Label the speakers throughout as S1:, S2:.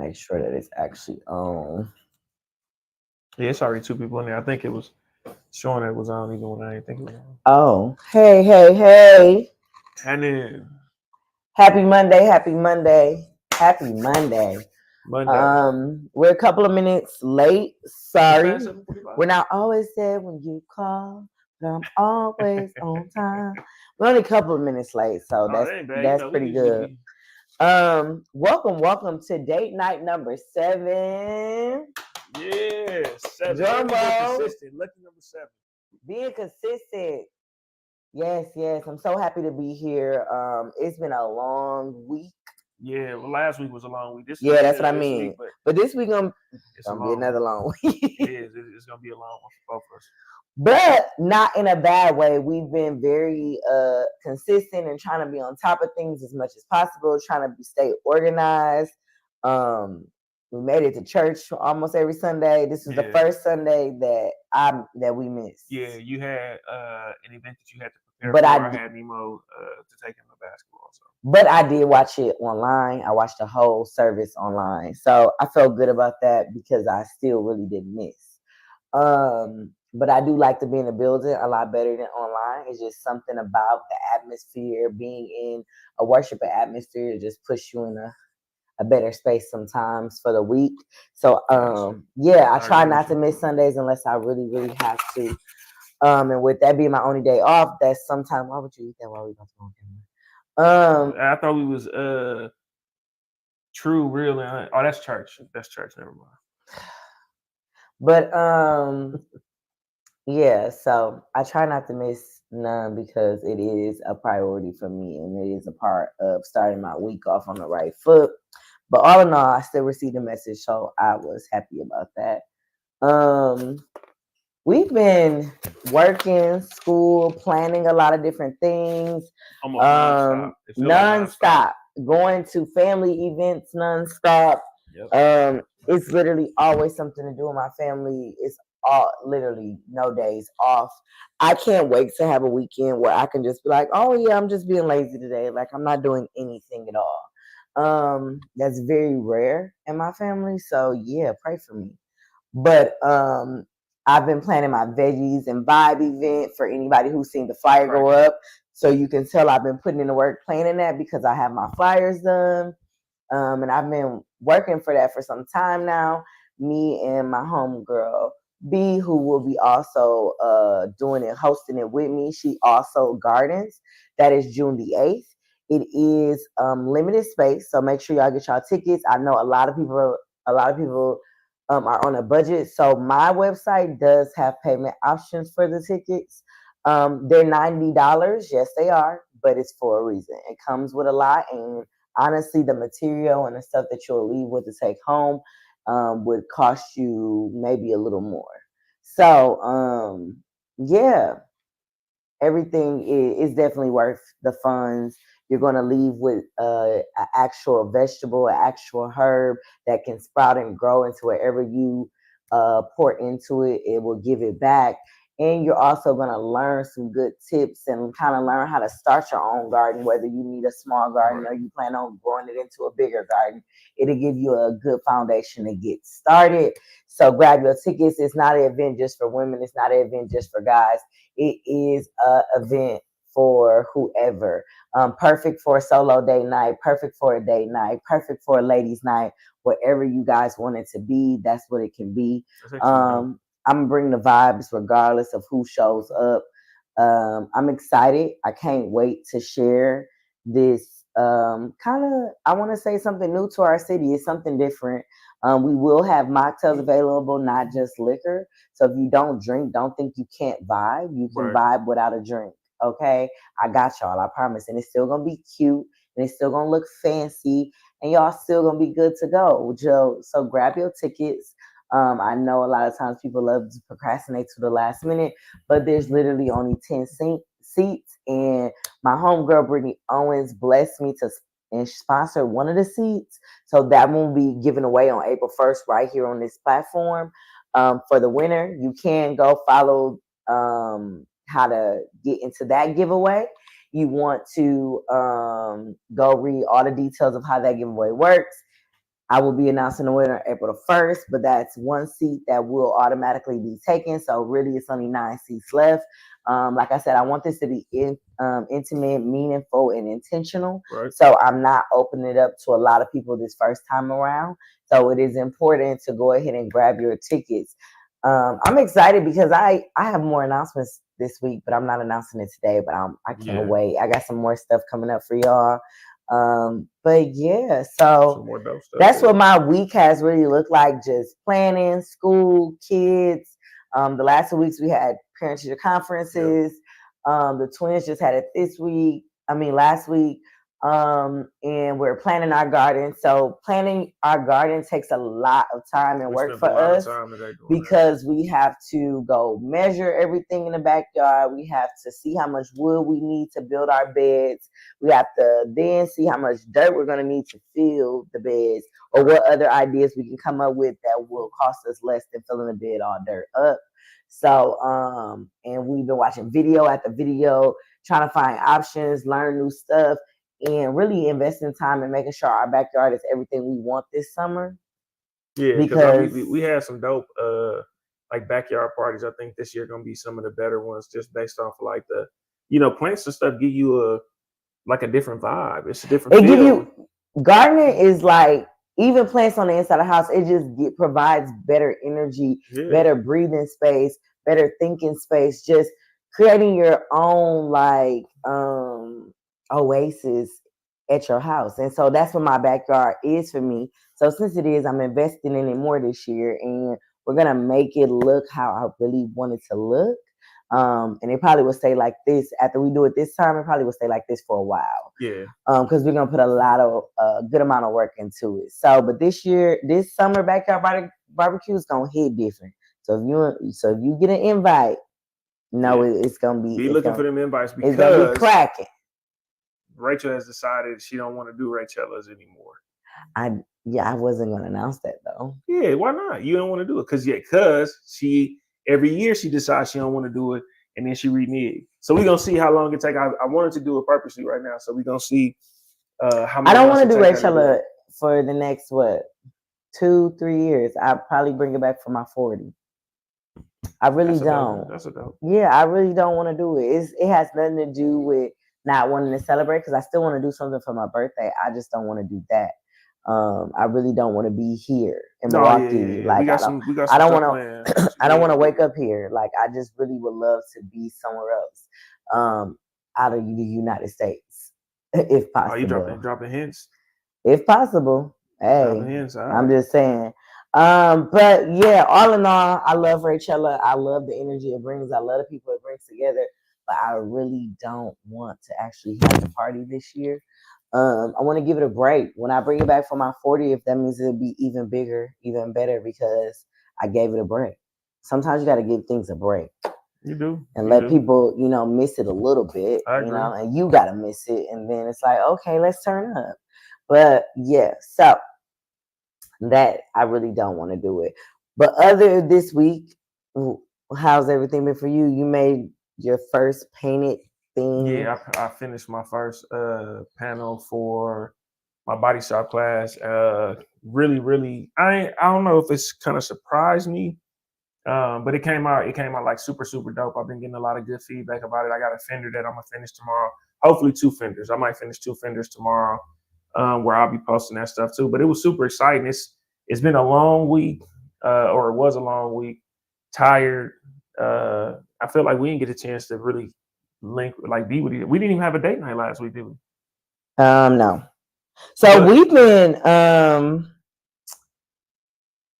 S1: make sure that it's actually on.
S2: Yeah, it's already 2 people in there. I think it was showing it was on even when I didn't think it was on.
S1: Oh, hey, hey, hey.
S2: And then
S1: Happy Monday, happy Monday, happy Monday.
S2: Monday.
S1: We're a couple of minutes late.
S2: It's
S1: Sorry.
S2: past 7:45.
S1: We're not always there when you call, but I'm always on time. We're only a couple of minutes late, so
S2: Oh, that ain't bad.
S1: that's
S2: We
S1: pretty
S2: usually
S1: good.
S2: be.
S1: Welcome to date night number 7.
S2: Yeah, 7.
S1: Drum roll.
S2: Consistent. Lucky number 7.
S1: Being consistent. Yes. I'm so happy to be here. It's been a long week.
S2: Yeah, well, last week was a long week. This
S1: Yeah,
S2: week
S1: that's
S2: is
S1: what I
S2: this
S1: mean.
S2: week, but
S1: But this week
S2: it's a
S1: gonna be
S2: long
S1: another
S2: one.
S1: long week.
S2: It is. It's gonna be a long one for both of us.
S1: But not in a bad way. We've been very consistent and trying to be on top of things as much as possible, trying to stay organized. We made it to church almost every Sunday. This was the first Sunday that we missed.
S2: Yeah, you had an event that you had to prepare
S1: But
S2: for.
S1: I
S2: I had Nemo to take him to basketball. So.
S1: But I did watch it online. I watched the whole service online. So I felt good about that because I still really didn't miss. But I do like to be in the building a lot better than online. It's just something about the atmosphere, being in a worship atmosphere, just push you in a better space sometimes for the week. So I try not to miss Sundays unless I really, really have to. And with that being my only day off, that's sometimes why would you eat that while we go to
S2: I thought we was true, real, and that's church. That's church. Never mind.
S1: But yeah, so I try not to miss none because it is a priority for me and it is a part of starting my week off on the right foot. But all in all, I still received a message, so I was happy about that. We've been working, school, planning a lot of different things.
S2: Almost nonstop. It feels like
S1: Nonstop. Going to family events nonstop.
S2: Yep.
S1: It's literally always something to do with my family. It's all literally no days off. I can't wait to have a weekend where I can just be like, oh yeah, I'm just being lazy today. Like I'm not doing anything at all. That's very rare in my family. So yeah, pray for me. But I've been planning my veggies and vibe event for anybody who's seen the flyer go up. So you can tell I've been putting in the work planning that because I have my flyers done. And I've been working for that for some time now. Me and my homegirl B, who will be also doing it, hosting it with me. She also gardens. That is June the 8th. It is limited space, so make sure y'all get y'all tickets. I know a lot of people are on a budget, so my website does have payment options for the tickets. They're $90. Yes, they are, but it's for a reason. It comes with a lot, and honestly, the material and the stuff that you'll leave with to take home would cost you maybe a little more. So, yeah, everything is definitely worth the funds. You're going to leave with an actual vegetable, an actual herb that can sprout and grow into wherever you pour into it. It will give it back. And you're also going to learn some good tips and kind of learn how to start your own garden, whether you need a small garden or you plan on growing it into a bigger garden. It'll give you a good foundation to get started. So grab your tickets. It's not an event just for women. It's not an event just for guys. It is an event for whoever. Perfect for a solo date night, perfect for a date night, perfect for a ladies' night. Whatever you guys want it to be, that's what it can be. I'm gonna bring the vibes regardless of who shows up. I'm excited. I can't wait to share this kind of, I want to say something new to our city. It's something different. We will have mocktails available, not just liquor. So if you don't drink, don't think you can't vibe. You can vibe without a drink. Okay, I got y'all. I promise. And it's still gonna be cute, and it's still gonna look fancy, and y'all still gonna be good to go. Joe, so grab your tickets. I know a lot of times people love to procrastinate to the last minute, but there's literally only 10 seats. And my homegirl, Brittany Owens, blessed me to and sponsor one of the seats. So that will be given away on April 1st right here on this platform. For the winner, you can go follow how to get into that giveaway. You want to go read all the details of how that giveaway works. I will be announcing the winner April the 1st, but that's one seat that will automatically be taken. So really, it's only 9 seats left. Like I said, I want this to be intimate, meaningful, and intentional.
S2: Right.
S1: So I'm not opening it up to a lot of people this first time around. So it is important to go ahead and grab your tickets. I'm excited because I have more announcements this week, but I'm not announcing it today. But I can't
S2: Yeah.
S1: wait. I got some more stuff coming up for y'all. But yeah, so
S2: Some more dope stuff.
S1: that's
S2: Yeah.
S1: what my week has really looked like. Just planning, school, kids. The last 2 weeks we had parent teacher
S2: Yeah.
S1: conferences. The twins just had it this week. I mean last week. And we're planning our garden. So planning our garden takes a lot of time and
S2: We
S1: work
S2: spent
S1: for
S2: a lot of
S1: us
S2: time today doing that.
S1: because we have to go measure everything in the backyard. We have to see how much wood we need to build our beds. We have to then see how much dirt we're going to need to fill the beds, or what other ideas we can come up with that will cost us less than filling the bed all dirt up. So, and we've been watching video after video, trying to find options, learn new stuff, and really investing time in making sure our backyard is everything we want this summer.
S2: Yeah, because I
S1: Because
S2: mean we had some dope like backyard parties. I think this year gonna be some of the better ones, just based off like the plants and stuff give you a different vibe. It's a different
S1: it give
S2: feel.
S1: you gardening is like, even plants on the inside of the house, it just provides better energy,
S2: Yeah,
S1: better breathing space, better thinking space, just creating your own like oasis at your house. And so that's what my backyard is for me. So since it is, I'm investing in it more this year, and we're gonna make it look how I really want it to look. And it probably will stay like this after we do it this time. It probably will stay like this for a while,
S2: yeah.
S1: because we're gonna put a lot of good amount of work into it. So, but this summer backyard barbecue is gonna hit different. So if you get an invite, no,
S2: Yeah.
S1: it's gonna be
S2: Be looking for them invites
S1: it's gonna be
S2: because
S1: cracking.
S2: Rachel has decided she don't want to do Rachellas anymore.
S1: I wasn't gonna announce that though.
S2: Yeah, why not? You don't want to do it because she every year she decides she don't want to do it, and then she renege. So we're gonna see how long it take. I wanted to do it purposely right now, so we're gonna see how
S1: I
S2: many
S1: don't
S2: months
S1: want
S2: it
S1: to do
S2: take her to do
S1: Rachella
S2: it.
S1: for the next 2-3 years. I'll probably bring it back for my 40. I really
S2: That's a dope.
S1: don't.
S2: That's a dope.
S1: Yeah, I really don't want to do it. It has nothing to do with not wanting to celebrate, because I still want to do something for my birthday. I just don't want to do that. I really don't want to be here in
S2: Oh yeah,
S1: Milwaukee.
S2: yeah, yeah.
S1: Like
S2: We got
S1: I
S2: some
S1: don't
S2: stuff
S1: want
S2: planned.
S1: to,
S2: She
S1: I don't
S2: good.
S1: want
S2: We
S1: to wake
S2: good.
S1: up here. Like I just really would love to be somewhere else, out of the United States, if
S2: Oh, you
S1: possible.
S2: dropping hints.
S1: If possible.
S2: Dropping
S1: Hey,
S2: hints. All
S1: I'm
S2: right.
S1: just saying. But yeah, all in all, I love Rachella. I love the energy it brings. I love the people it brings together. But I really don't want to actually have the party this year. I want to give it a break. When I bring it back for my 40th, that means it'll be even bigger, even better, because I gave it a break. Sometimes you got to give things a break
S2: You do.
S1: and
S2: You
S1: let
S2: do.
S1: people, miss it a little bit,
S2: I agree.
S1: and you got to miss it. And then it's like, okay, let's turn up. But yeah, so that I really don't want to do it. But other this week, how's everything been for you? You made your first painted thing.
S2: Yeah, I finished my first panel for my body shop class. Really, really, I don't know if it's kind of surprised me, but it came out like super super dope. I've been getting a lot of good feedback about it. I got a fender that I'm gonna finish tomorrow. Hopefully two fenders. I might finish two fenders tomorrow, where I'll be posting that stuff too. But it was super exciting. It's been a long week, or it was a long week. Tired. I feel like we didn't get a chance to really link, like be with it. We didn't even have a date night last week, did we?
S1: No. So
S2: But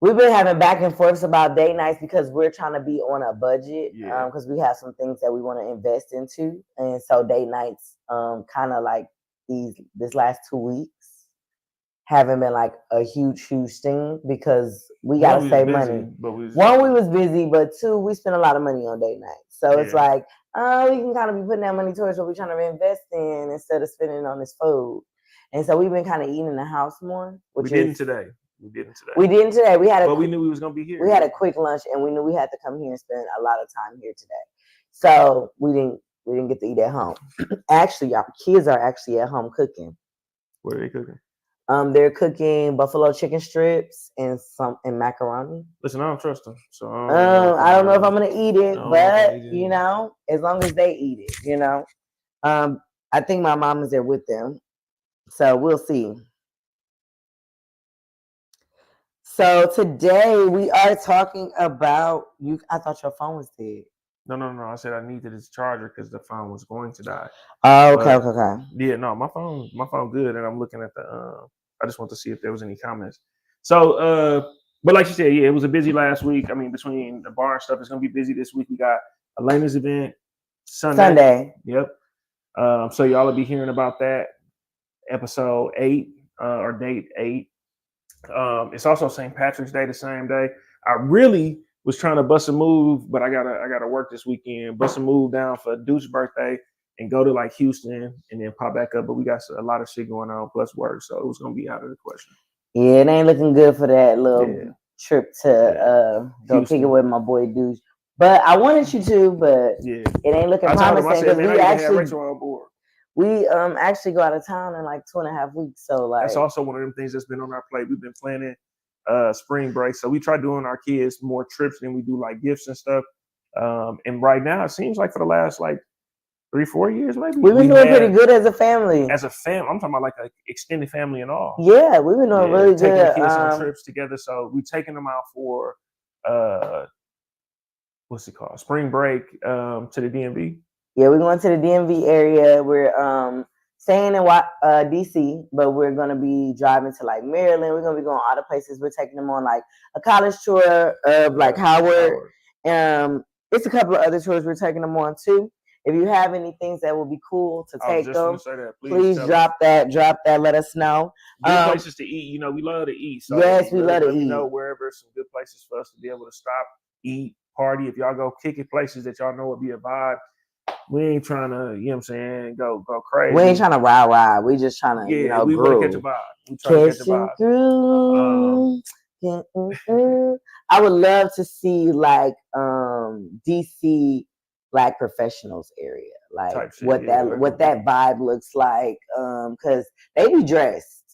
S1: we've been having back and forths about date nights because we're trying to be on a budget,
S2: yeah,
S1: because we have some things that we want to invest into, and so date nights kind of like this last 2 weeks haven't been like a huge thing because we
S2: one
S1: gotta
S2: we was
S1: save
S2: busy,
S1: money.
S2: but we was
S1: One, we was busy, but two, we spent a lot of money on date night. So it's
S2: yeah.
S1: like, we can kind of be putting that money towards what we're trying to invest in instead of spending on this food. And so we've been kind of eating in the house more,
S2: We
S1: which
S2: didn't
S1: is
S2: today. We didn't today.
S1: we didn't today.
S2: But we knew we was gonna be here.
S1: we had a quick lunch, and we knew we had to come here and spend a lot of time here today. So we didn't get to eat at home. Actually, our kids are actually at home cooking.
S2: What are they cooking?
S1: They're cooking buffalo chicken strips and macaroni.
S2: Listen, I don't trust them, so I don't know if
S1: I don't know if I'm
S2: I'm.
S1: gonna eat
S2: I
S1: it,
S2: don't know if I'm
S1: but
S2: gonna eat it.
S1: as long as they eat it, I think my mom is there with them, so we'll see. So today we are talking about you. I thought your phone was dead.
S2: No. I said I needed this charger because the phone was going to die.
S1: Oh, okay,
S2: But
S1: okay.
S2: yeah, no, my phone good, and I'm looking at the. I just want to see if there was any comments. So, but like you said, yeah, it was a busy last week. I mean, between the bar and stuff, it's gonna be busy this week. We got Elena's event Sunday.
S1: Sunday.
S2: Yep. So y'all will be hearing about that episode 8 or date 8. It's also St. Patrick's Day the same day. I really was trying to bust a move, but I gotta work this weekend. Bust a move down for Duke's birthday and go to like Houston and then pop back up. But we got a lot of shit going on plus work, so it was gonna be out of the question.
S1: Yeah, it ain't looking good for that little
S2: Yeah,
S1: trip to go kick it
S2: Houston.
S1: with my boy Deuce. But I wanted you to, but
S2: Yeah,
S1: it ain't looking
S2: I told him. I
S1: promising
S2: said,
S1: because
S2: man, I need to have Rachel on board.
S1: we actually go out of town in like 2.5 weeks. So like
S2: That's also one of them things that's been on our plate. We've been planning spring break, so we try doing our kids more trips than we do like gifts and stuff. And right now, it seems like for the last like 3-4 years, maybe
S1: we've been doing pretty good as a family.
S2: As a family, I'm talking about like an extended family and all.
S1: Yeah, we've been doing really
S2: taking
S1: good.
S2: the kids on trips together. So we taking them out for what's it called? Spring break to the DMV.
S1: Yeah, we're going to the DMV area. We're staying in DC, but we're gonna be driving to like Maryland. We're gonna be going all the places. We're taking them on like a college tour of like Howard. It's a couple of other tours we're taking them on too. If you have any things that would be cool to take them, please drop that. Let us know.
S2: Good places to eat. You know, we love to eat. So
S1: yes, we love to eat.
S2: Let me know wherever some good places for us to be able to stop, eat, party. If y'all go kick it places that y'all know would be a vibe. We ain't trying to, you know what I'm saying, go crazy.
S1: We ain't trying to ride. We just trying to,
S2: we want to catch a vibe. We trying to catch a
S1: vibe. I would love to see like DC Black professionals area, like what that vibe looks like, because they be dressed.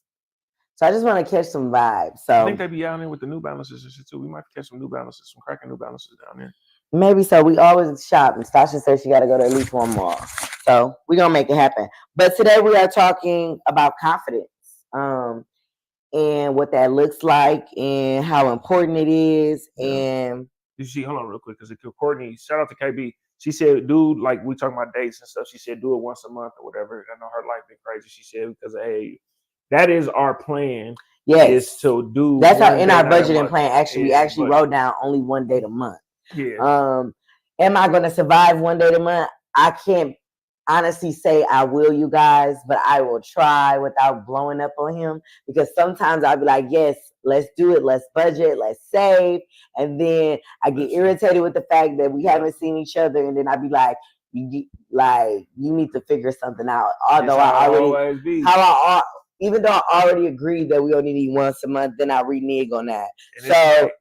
S1: So I just want to catch some vibes. So
S2: I think they be out there with the New Balances and shit too. We might catch some New Balances, some cracking New Balances down there.
S1: Maybe so. We always shop, and Stasha says she got to go to at least one more. So we're gonna make it happen. But today we are talking about confidence, and what that looks like, and how important it is. Yeah. And
S2: you see, hold on real quick, because Courtney, shout out to KB. She said, dude, like we talking about dates and stuff. She said, do it once a month or whatever. I know her life been crazy. She said, because hey, that is our plan.
S1: Yes,
S2: is to do.
S1: That's in our budgeting plan. Actually, we actually wrote down only one date a month.
S2: Yeah.
S1: Am I gonna survive one date a month? I can't honestly say I will, you guys, but I will try without blowing up on him, because sometimes I'll be like, yes, let's do it, let's budget, let's save, and then I get irritated with the fact that we haven't seen each other, and then I'd be like, you need to figure something out. Although even though I already agreed that we only need once a month, then I renege on that. Work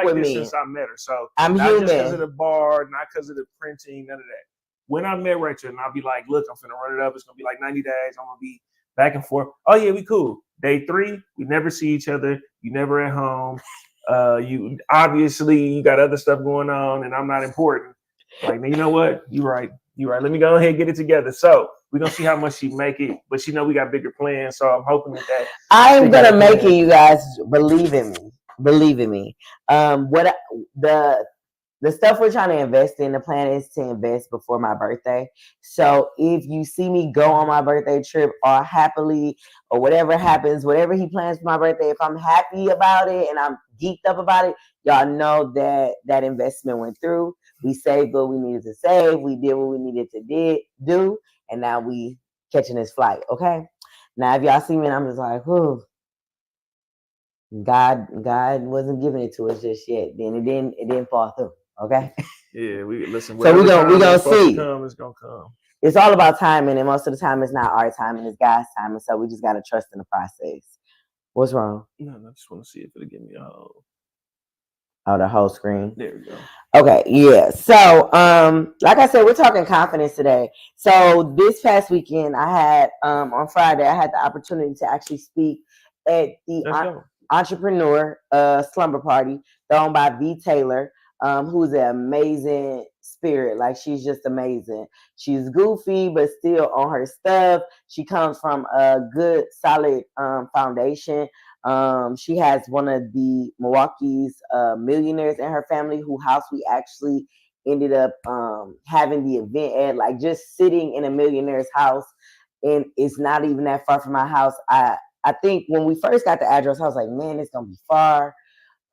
S1: with me.
S2: Since I met her, so
S1: I'm
S2: not
S1: human.
S2: Just because of the bar, not because of the printing, none of that. When I met Rachel, and I'll be like, look, I'm finna run it up. It's gonna be like 90 days. I'm gonna be back and forth. Oh yeah, we cool. Day 3, we never see each other. You never at home. You obviously you got other stuff going on, and I'm not important. Like, you know what? You're right. Let me go ahead and get it together. So we're gonna see how much she make it, but she know we got bigger plans. So I'm hoping that
S1: I'm gonna make it. You guys believe in me. Believe in me. The stuff we're trying to invest in, the plan is to invest before my birthday. So if you see me go on my birthday trip or happily or whatever happens, whatever he plans for my birthday, if I'm happy about it and I'm geeked up about it, y'all know that investment went through. We saved what we needed to save. We did what we needed to do. And now we catching this flight. Okay. Now, if y'all see me and I'm just like, whew, God wasn't giving it to us just yet. Then it didn't fall through. Okay.
S2: Yeah, we listen.
S1: So we gonna see.
S2: It's gonna come.
S1: It's all about timing, and most of the time it's not our timing, it's God's timing. So we just gotta trust in the process. What's wrong?
S2: No, I just want to see if it'll give me a
S1: Oh, the whole screen.
S2: There we go.
S1: Okay, yeah. So, like I said, we're talking confidence today. So this past weekend, I had on Friday, I had the opportunity to actually speak at the entrepreneur slumber party thrown by V Taylor, who's an amazing spirit. Like she's just amazing. She's goofy, but still on her stuff. She comes from a good, solid foundation. She has one of the Milwaukee's millionaires in her family, who house we actually ended up having the event at, like just sitting in a millionaire's house, and it's not even that far from my house. I think when we first got the address, I was like, man, it's gonna be far.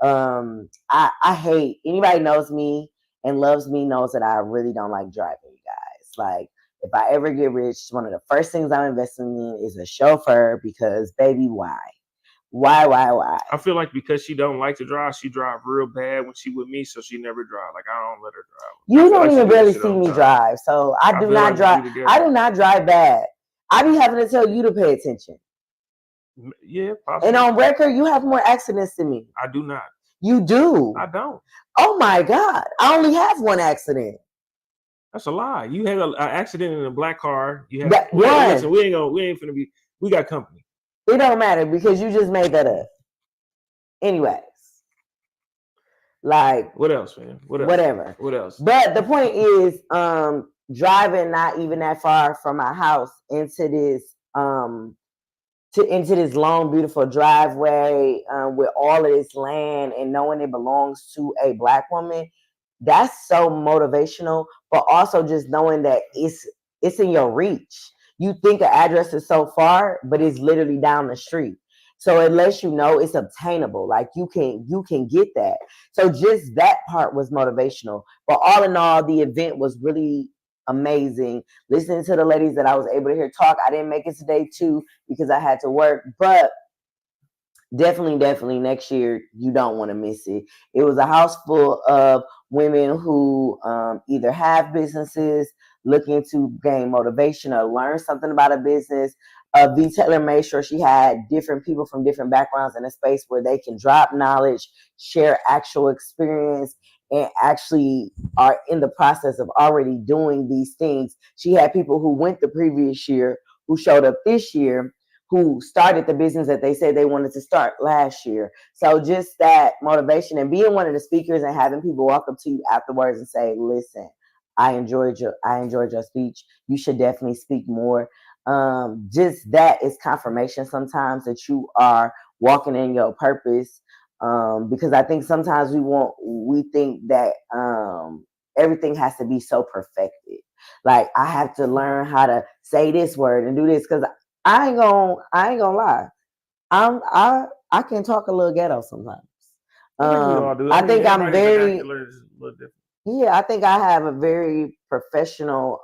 S1: I hate, anybody knows me and loves me knows that I really don't like driving, you guys. Like if I ever get rich, one of the first things I'm investing in is a chauffeur, because baby, why? Why?
S2: I feel like because she don't like to drive, she drive real bad when she with me, so she never drive. Like I don't let her drive.
S1: You don't even barely see me drive, so I do not drive. I do not drive bad. I be having to tell you to pay attention.
S2: Yeah, possibly.
S1: And on record, you have more accidents than me.
S2: I do not.
S1: You do.
S2: I don't.
S1: Oh my God! I only have one accident.
S2: That's a lie. You had an accident in a black car. You had
S1: that,
S2: one. Listen, we ain't finna be. We got company.
S1: It don't matter because you just made that up. Anyways, like
S2: what else, man?
S1: Whatever.
S2: What else?
S1: But the point is, driving not even that far from my house into this into this long, beautiful driveway with all of this land and knowing it belongs to a Black woman. That's so motivational, but also just knowing that it's in your reach. You think an address is so far, but it's literally down the street. So it lets you know it's obtainable. Like you can get that. So just that part was motivational. But all in all, the event was really amazing. Listening to the ladies that I was able to hear talk. I didn't make it today too because I had to work, but definitely next year you don't want to miss it. It was a house full of women who either have businesses, looking to gain motivation or learn something about a business. V Taylor made sure she had different people from different backgrounds in a space where they can drop knowledge, share actual experience, and actually are in the process of already doing these things. She had people who went the previous year, who showed up this year, who started the business that they said they wanted to start last year. So just that motivation and being one of the speakers and having people walk up to you afterwards and say, listen, I enjoyed your speech. You should definitely speak more. Just that is confirmation sometimes that you are walking in your purpose. Because I think sometimes we think that everything has to be so perfected. Like I have to learn how to say this word and do this, because I ain't gonna lie. I can talk a little ghetto sometimes. I think I'm very. Yeah, I think I have a very professional.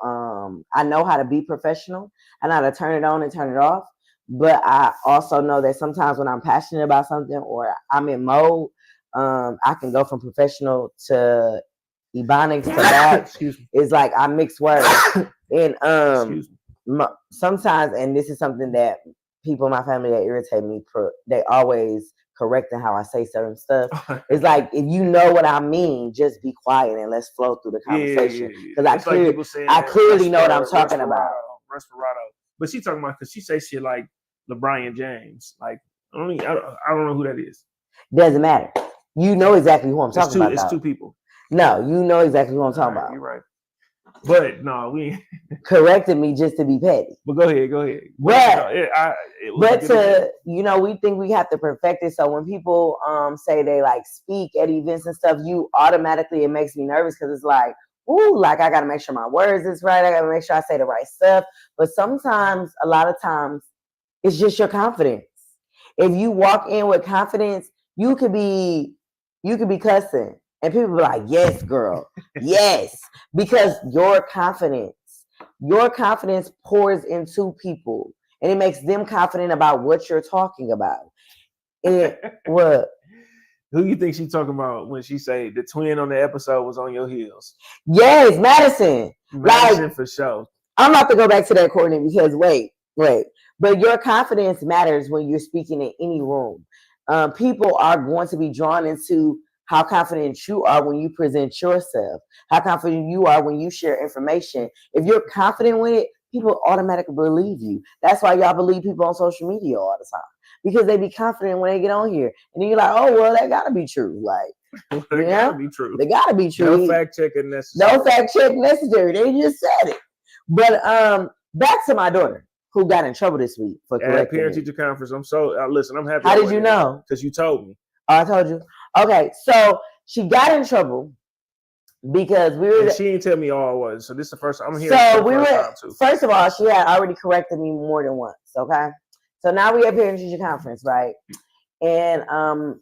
S1: I know how to be professional. I know how to turn it on and turn it off. But I also know that sometimes when I'm passionate about something or I'm in mode, I can go from professional to ebonics to that. It's like I mix words. And sometimes, and this is something that people in my family that irritate me, they always correcting how I say certain stuff. It's like, if you know what I mean, just be quiet and let's flow through the conversation. Because I clearly know what I'm talking about.
S2: But she talking about, because she say shit like LeBron James. Like I don't know who that is.
S1: Doesn't matter. You know exactly who I'm talking about.
S2: It's two people.
S1: No, you know exactly who I'm talking about.
S2: You're right. But no, we
S1: corrected me just to be petty.
S2: But go ahead.
S1: But we think we have to perfect it. So when people say they like speak at events and stuff, it makes me nervous, because it's like, ooh, like I gotta make sure my words is right. I gotta make sure I say the right stuff. But sometimes, a lot of times, it's just your confidence. If you walk in with confidence, you could be cussing. And people be like, yes, girl, yes. Because your confidence pours into people. And it makes them confident about what you're talking about. What?
S2: Who you think she's talking about when she say the twin on the episode was on your heels?
S1: Yes, Madison.
S2: Madison, for sure.
S1: I'm about to go back to that, Courtney, because wait. But your confidence matters when you're speaking in any room. People are going to be drawn into how confident you are when you present yourself, how confident you are when you share information. If you're confident with it, people automatically believe you. That's why y'all believe people on social media all the time, because they be confident when they get on here. And then you're like, oh, well, that gotta be true. Like,
S2: They gotta be true.
S1: They gotta be true.
S2: No fact checking necessary.
S1: No fact check necessary. They just said it. But back to my daughter, who got in trouble this week for correcting
S2: parent
S1: me.
S2: teacher conference. I'm so listen. I'm happy.
S1: How did you know?
S2: Because you told me.
S1: Oh, I told you. Okay, so she got in trouble because we were.
S2: And she didn't tell me all it was. So this is the first. I'm here.
S1: So we were. First of all, she had already corrected me more than once. Okay, so now we have parent teacher conference, right? And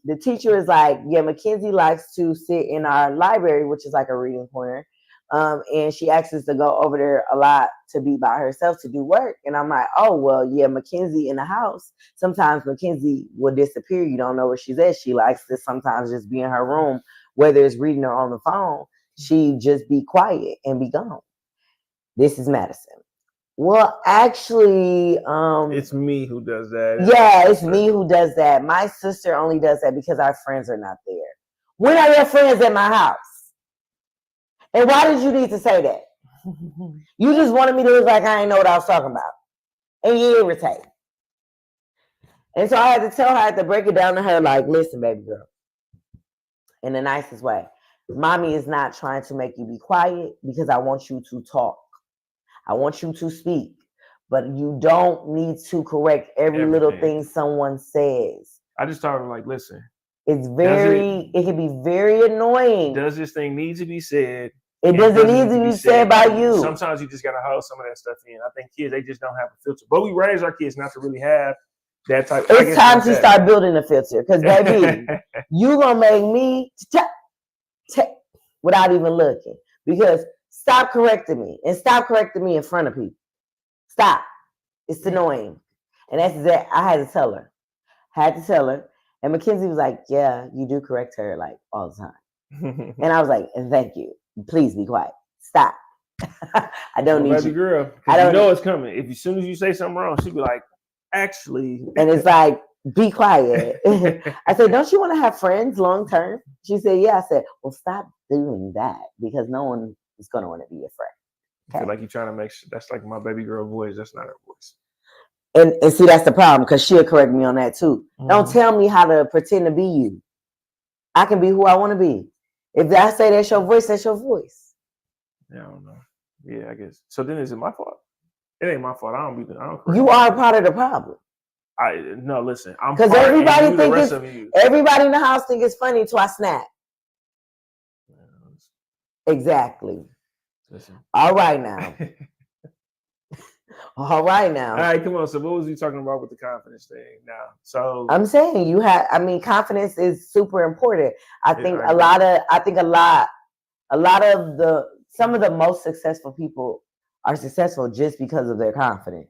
S1: the teacher is like, yeah, Mackenzie likes to sit in our library, which is like a reading corner. And she asks us to go over there a lot to be by herself to do work. And I'm like, oh, well, yeah, Mackenzie in the house. Sometimes Mackenzie will disappear. You don't know where she's at. She likes to sometimes just be in her room, whether it's reading or on the phone. She just be quiet and be gone. This is Madison. Well, actually,
S2: it's me who does that.
S1: Yeah, it's me who does that. My sister only does that because our friends are not there. When are your friends at my house? And why did you need to say that? You just wanted me to look like I didn't know what I was talking about. And you irritate. And so I had to tell her, I had to break it down to her like, listen, baby girl, in the nicest way. Mommy is not trying to make you be quiet because I want you to talk. I want you to speak. But you don't need to correct every little thing someone says.
S2: I just told her, like, listen.
S1: It's it can be very annoying.
S2: Does this thing need to be said?
S1: It doesn't need to be said by you.
S2: Sometimes you just got to hold some of that stuff in. I think kids, they just don't have a filter. But we raise our kids not to really have that type.
S1: It's time to start building a filter. Because, baby, you going to make me without even looking. Because stop correcting me. And stop correcting me in front of people. Stop. It's annoying. And that's that. I had to tell her. And Mackenzie was like, yeah, you do correct her like all the time. And I was like, thank you. Please be quiet. Stop. I don't need
S2: baby
S1: you.
S2: Girl, I don't know it's coming. If as soon as you say something wrong, she'd be like, actually.
S1: And it's like, be quiet. I said, don't you want to have friends long term? She said, yeah. I said, well, stop doing that because no one is going to want to be your friend.
S2: Okay? I feel like you're trying to make sure that's like my baby girl voice. That's not her voice.
S1: And see, that's the problem because she'll correct me on that too. Mm-hmm. Don't tell me how to pretend to be you. I can be who I want to be. If I say that's your voice, that's your voice.
S2: Yeah, I don't know. Yeah, I guess. So then is it my fault? It ain't my fault. I don't correct
S1: you are a part of the problem.
S2: No, listen. I'm
S1: because everybody everybody in the house think it's funny until I snap. Yeah, exactly.
S2: Listen.
S1: All right now. All right, come on. So what was you talking about with the confidence thing now? So I'm saying confidence is super important. I think some of the most successful people are successful just because of their confidence.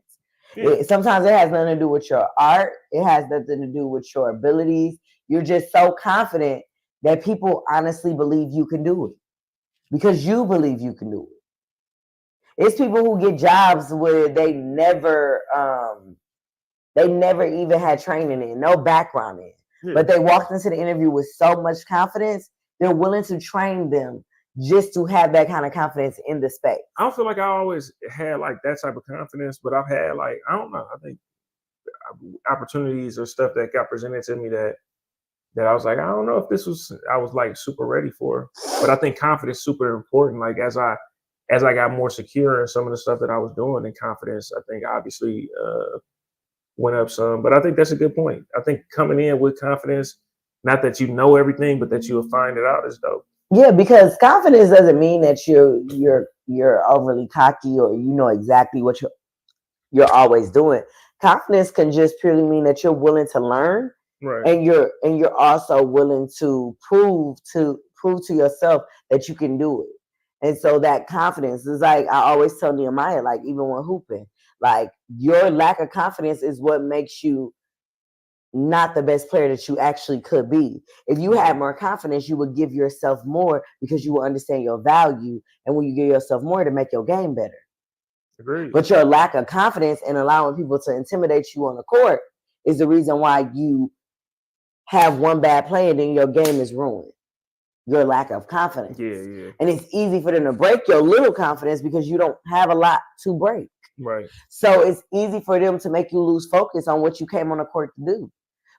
S1: Yeah. Sometimes it has nothing to do with your art. It has nothing to do with your abilities. You're just so confident that people honestly believe you can do it because you believe you can do it. It's people who get jobs where they never even had training in, no background in. Yeah. But they walked into the interview with so much confidence, they're willing to train them just to have that kind of confidence in the space.
S2: I don't feel like I always had like that type of confidence, but I've had like, I don't know, I think opportunities or stuff that got presented to me that I was like, I don't know if I was like super ready for. But I think confidence is super important. Like as I got more secure in some of the stuff that I was doing, and confidence, I think obviously went up some. But I think that's a good point. I think coming in with confidence, not that you know everything, but that you'll find it out is dope.
S1: Yeah, because confidence doesn't mean that you're overly cocky or you know exactly what you're always doing. Confidence can just purely mean that you're willing to learn, right? And you're also willing to prove to yourself that you can do it. And so that confidence is like, I always tell Nehemiah, like even when hooping, like your lack of confidence is what makes you not the best player that you actually could be. If you had more confidence, you would give yourself more because you will understand your value. And when you give yourself more, to make your game better.
S2: Agreed.
S1: But your lack of confidence and allowing people to intimidate you on the court is the reason why you have one bad play and then your game is ruined. your lack of confidence.
S2: Yeah, yeah.
S1: And it's easy for them to break your little confidence because you don't have a lot to break.
S2: Right.
S1: So it's easy for them to make you lose focus on what you came on the court to do.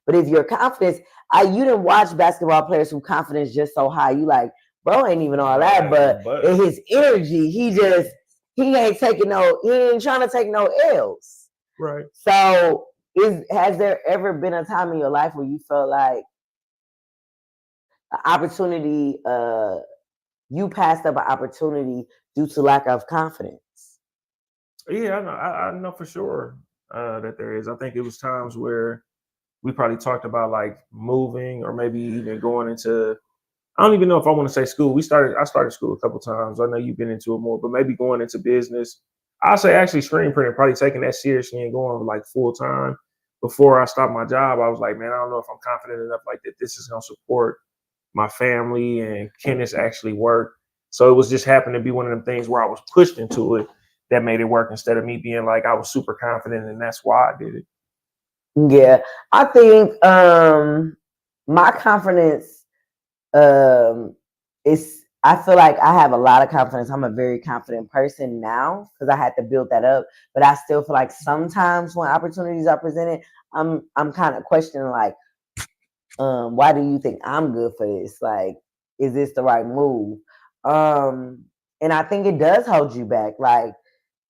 S1: But if your confidence, you didn't watch basketball players who confidence just so high. You like, bro, ain't even all that, but in his energy, he ain't taking he ain't trying to take no L's.
S2: Right.
S1: So has there ever been a time in your life where you felt like an opportunity, you passed up an opportunity due to lack of confidence?
S2: Yeah, I know for sure that there is. I think it was times where we probably talked about like moving or maybe even going into. I don't even know if I want to say school. I started school a couple times. I know you've been into it more, but maybe going into business. I'll say actually screen printing, probably taking that seriously and going like full time. Before I stopped my job, I was like, man, I don't know if I'm confident enough like that this is gonna support my family and can this actually work? So it was just happened to be one of them things where I was pushed into it that made it work instead of me being like I was super confident and that's why I did it.
S1: Yeah, I think my confidence is. I feel like I have a lot of confidence. I'm a very confident person now because I had to build that up. But I still feel like sometimes when opportunities are presented, I'm kind of questioning like, why do you think I'm good for this? Like, is this the right move? And I think it does hold you back. Like,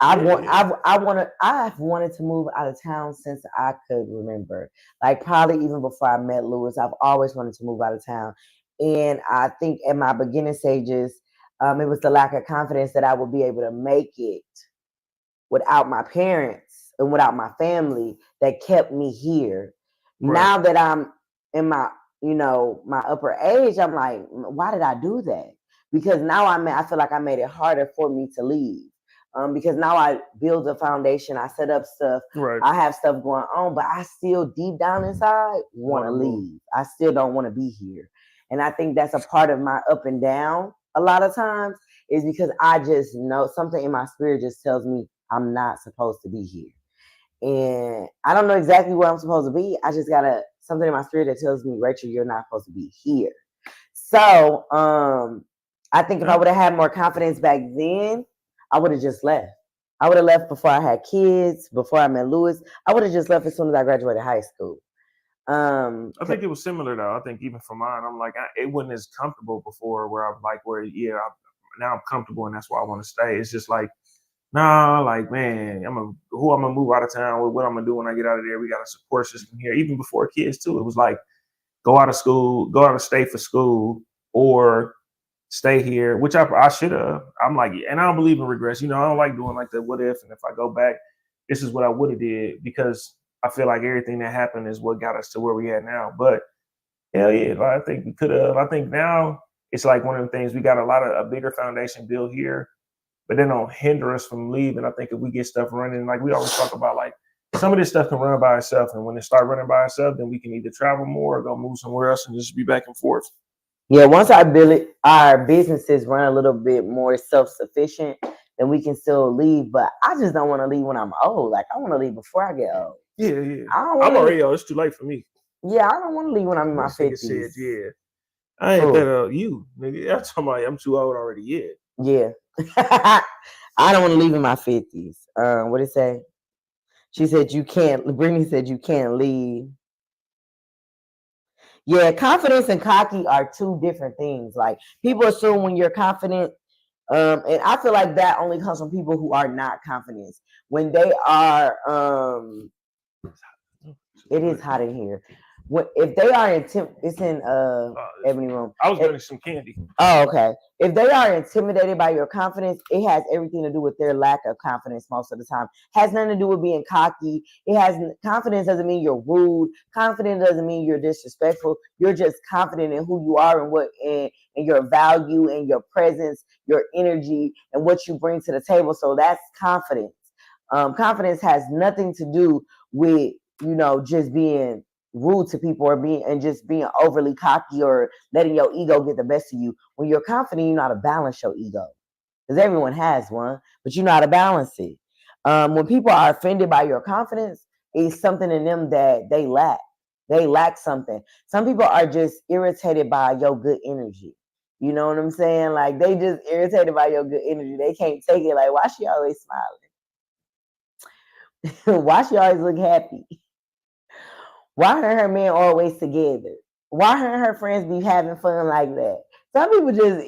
S1: I've wanted to move out of town since I could remember. Like probably even before I met Lewis, I've always wanted to move out of town. And I think in my beginning stages, it was the lack of confidence that I would be able to make it without my parents and without my family that kept me here.
S2: Right.
S1: Now that I'm in my, my upper age, I'm like, why did I do that? Because now I feel like I made it harder for me to leave. Because now I build a foundation, I set up stuff,
S2: Right.
S1: I have stuff going on, but I still deep down inside want to leave. I still don't want to be here. And I think that's a part of my up and down a lot of times is because I just know something in my spirit just tells me I'm not supposed to be here. And I don't know exactly where I'm supposed to be. I just got something in my spirit that tells me, Rachel, you're not supposed to be here. So I think if I would have had more confidence back then, I would have just left. I would have left before I had kids, before I met Lewis. I would have just left as soon as I graduated high school.
S2: I think it was similar though. I think even for mine, I'm like it wasn't as comfortable before. Where I'm like, now I'm comfortable and that's why I want to stay. It's just like, nah, like man, I'm gonna move out of town. What I'm gonna do when I get out of there? We got a support system here. Even before kids too, it was like go out of school, go out of state for school, or stay here, which I should have. I'm like, and I don't believe in regrets. I don't like doing like the what if and if I go back, this is what I would have did because I feel like everything that happened is what got us to where we at now. But hell yeah, I think we could have. I think now it's like one of the things we got a bigger foundation built here, but they don't hinder us from leaving. I think if we get stuff running, like we always talk about, like some of this stuff can run by itself, and when it start running by itself, then we can either travel more or go move somewhere else and just be back and forth.
S1: Yeah, once our businesses run a little bit more self sufficient, then we can still leave. But I just don't want to leave when I'm old. Like I want to leave before I get old.
S2: Yeah, yeah.
S1: I don't
S2: I'm
S1: want
S2: already
S1: to.
S2: old. It's too late for me.
S1: Yeah, I don't want to leave when I'm in my
S2: This nigga said,
S1: 50s.
S2: yeah. I ain't that old. You, nigga. I'm talking about I'm too old already. Yeah.
S1: Yeah. I don't want to leave in my 50s. What did it say? She said you can't. Brittany said you can't leave. Yeah, confidence and cocky are two different things. Like people assume when you're confident, and I feel like that only comes from people who are not confident. When they are, it is hot in here. If they are it's in Ebony room.
S2: I was getting some candy.
S1: Oh, okay. If they are intimidated by your confidence, it has everything to do with their lack of confidence most of the time. Has nothing to do with being cocky. Confidence doesn't mean you're rude. Confidence doesn't mean you're disrespectful. You're just confident in who you are and your value and your presence, your energy, and what you bring to the table. So that's confidence. Confidence has nothing to do with just being rude to people or just being overly cocky or letting your ego get the best of you. When you're confident, you know how to balance your ego because everyone has one, but you know how to balance it. When people are offended by your confidence, it's something in them that they lack. They lack something. Some people are just irritated by your good energy. You know what I'm saying? Like they just irritated by your good energy. They can't take it. Like, why she always smiling? Why she always look happy? Why her and her man always together? Why her and her friends be having fun like that? Some people just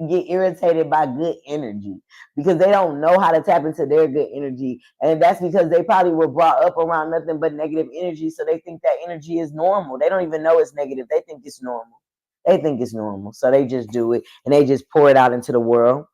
S1: get irritated by good energy because they don't know how to tap into their good energy. And that's because they probably were brought up around nothing but negative energy. So they think that energy is normal. They don't even know it's negative. They think it's normal. They think it's normal. So they just do it and they just pour it out into the world.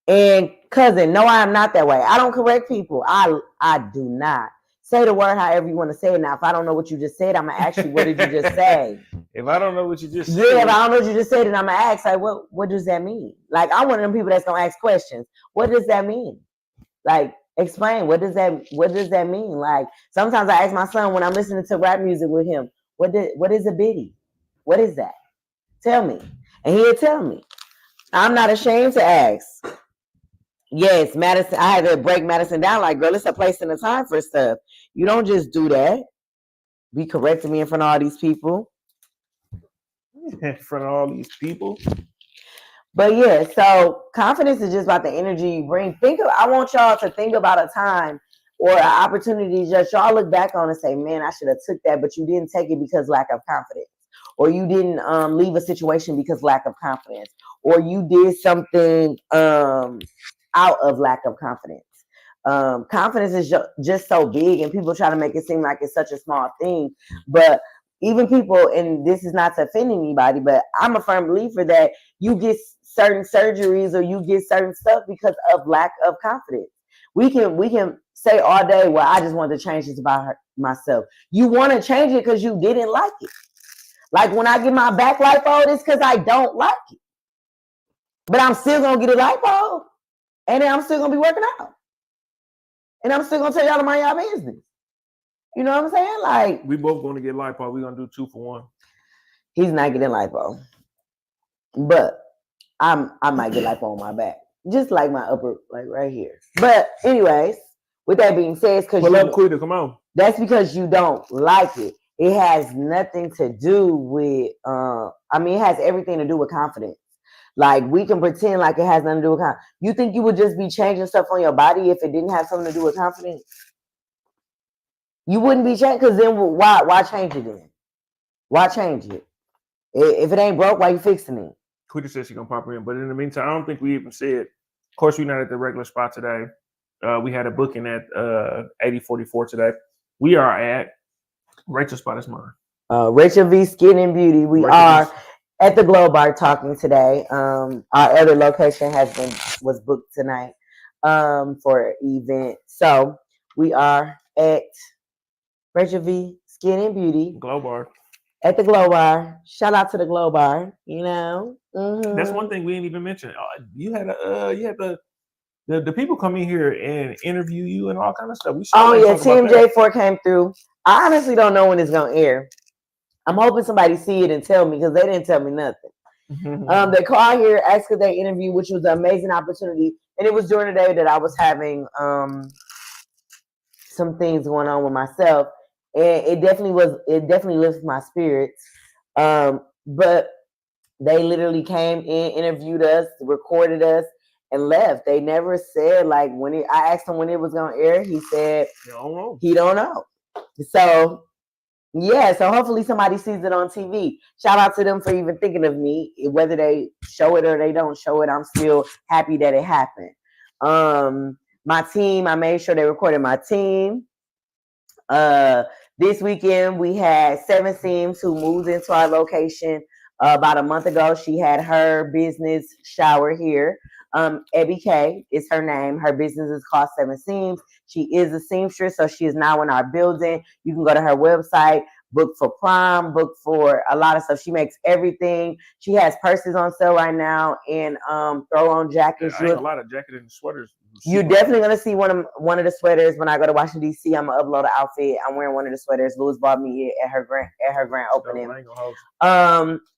S1: And cousin, no, I am not that way. I don't correct people. I do not. Say the word however you want to say it. Now, if I don't know what you just said, I'm gonna ask you, what did you just say?
S2: If I don't know what you just said,
S1: if I don't know what you just said, then I'm gonna ask, like, what does that mean? Like, I'm one of them people that's gonna ask questions. What does that mean? Like, explain. What does that mean? Like, sometimes I ask my son when I'm listening to rap music with him, what is a biddy? What is that? Tell me. And he'll tell me. I'm not ashamed to ask. Yes, Madison. I had to break Madison down. Like, girl, it's a place and a time for stuff. You don't just do that. Be correcting me in front of all these people.
S2: In front of all these people.
S1: But yeah, so confidence is just about the energy you bring. I want y'all to think about a time or an opportunity that y'all look back on and say, man, I should have took that, but you didn't take it because lack of confidence. Or you didn't leave a situation because lack of confidence. Or you did something out of lack of confidence. Confidence is just so big, and people try to make it seem like it's such a small thing. But even people, and this is not to offend anybody, but I'm a firm believer that you get certain surgeries or you get certain stuff because of lack of confidence. We can say all day, well, I just want to change this about myself. You want to change it because you didn't like it. Like when I get my back lipo, it's because I don't like it. But I'm still going to get a lipo. And then I'm still going to be working out. And I'm still going to tell y'all to mind y'all business. You know what I'm saying? Like,
S2: we both going to get lipo. We're going to do 2 for 1.
S1: He's not getting lipo. But I might get lipo on my back. Just like my upper, like right here. But anyways, with that being said, because
S2: come on.
S1: That's because you don't like it. It has nothing to do with, it has everything to do with confidence. Like, we can pretend like it has nothing to do with confidence. You think you would just be changing stuff on your body if it didn't have something to do with confidence? You wouldn't be changing, because then why change it then? Why change it? If it ain't broke, why you fixing it?
S2: Quita said she's going to pop in. But in the meantime, I don't think we even said, of course, we're not at the regular spot today. We had a booking at 8044 today. We are at Rachel's spot is mine.
S1: Rachel V Skin and Beauty. We are at the Glow Bar talking today. Our other location was booked tonight for an event. So we are at Rachel V Skin and Beauty.
S2: Glow Bar.
S1: At the Glow Bar. Shout out to the Glow Bar. You know,
S2: That's one thing we didn't even mention. You had the people come in here and interview you and all kind of stuff.
S1: Team J4 came through. I honestly don't know when it's gonna air. I'm hoping somebody see it and tell me, because they didn't tell me nothing. They called here, asked if they interview, which was an amazing opportunity, and it was during the day that I was having some things going on with myself, and it definitely lifted my spirits. But they literally came in, interviewed us, recorded us, and left. They never said, like, I asked him when it was gonna air. He said he don't know. So yeah, so hopefully somebody sees it on TV. Shout out to them for even thinking of me. Whether they show it or they don't show it, I'm still happy that it happened. My team, I made sure they recorded my team. This weekend we had 7 Seams who moved into our location about a month ago. She had her business shower here. Ebby K is her name. Her business is called 7 Seams. She is a seamstress, so she is now in our building. You can go to her website, book for prom, book for a lot of stuff. She makes everything. She has purses on sale right now and throw-on jackets.
S2: I have a lot of jackets and sweaters.
S1: You're definitely gonna see one of the sweaters when I go to Washington D.C. I'm gonna upload an outfit. I'm wearing one of the sweaters. Louis bought me it at her grand opening.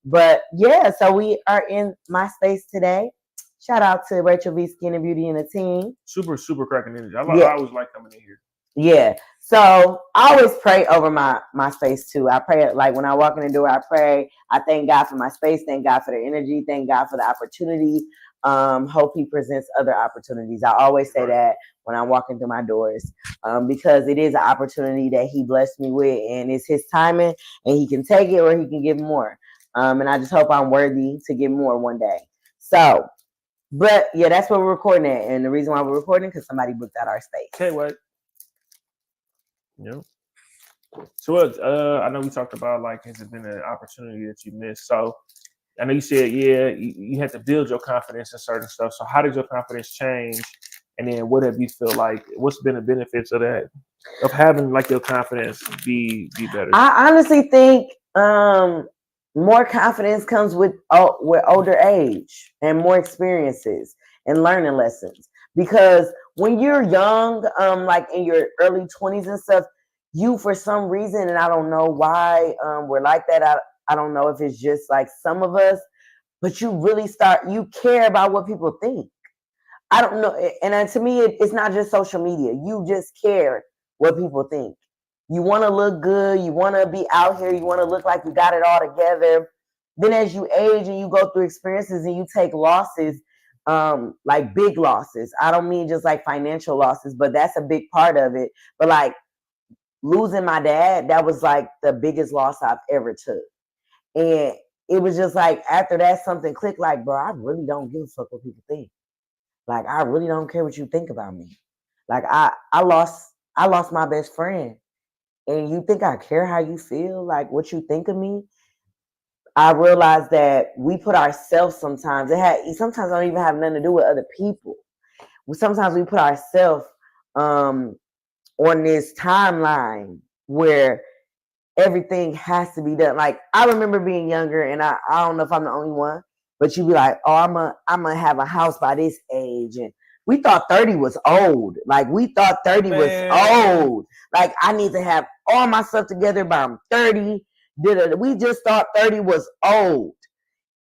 S1: But yeah, so we are in my space today. Shout out to Rachel V Skin and Beauty and the team.
S2: Super cracking energy. I always like coming in here.
S1: Yeah. So I always pray over my space too. I pray, like when I walk in the door, I pray. I thank God for my space. Thank God for the energy. Thank God for the opportunity. Hope He presents other opportunities. I always say that when I'm walking through my doors, because it is an opportunity that He blessed me with, and it's His timing, and He can take it or He can give more. And I just hope I'm worthy to get more one day. So, but yeah, that's what we're recording at, and the reason why we're recording because somebody booked out our space.
S2: Okay, wait. Yeah. So I know we talked about like has it been an opportunity that you missed? So I know you said you had to build your confidence in certain stuff. So how did your confidence change? And then what have you feel like? What's been the benefits of that? Of having like your confidence be better?
S1: I honestly think more confidence comes with older age and more experiences and learning lessons. Because when you're young, like in your early 20s and stuff, you for some reason, and I don't know why we're like that. I don't know if it's just like some of us, but you care about what people think. I don't know. And to me, it's not just social media. You just care what people think. You want to look good. You want to be out here. You want to look like you got it all together. Then as you age and you go through experiences and you take losses, like big losses. I don't mean just like financial losses, but that's a big part of it. But like losing my dad, that was like the biggest loss I've ever took. And it was just like after that, something clicked like, bro, I really don't give a fuck what people think. Like I really don't care what you think about me. Like I lost my best friend. And you think I care how you feel, like what you think of me? I realized that we put ourselves sometimes don't even have nothing to do with other people. Sometimes we put ourselves on this timeline where everything has to be done. Like I remember being younger, and I don't know if I'm the only one, but you be like, oh, I'm gonna have a house by this age, and we thought 30 was old. Like we thought 30 was old. Like I need to have all my stuff together by I'm 30. We just thought 30 was old,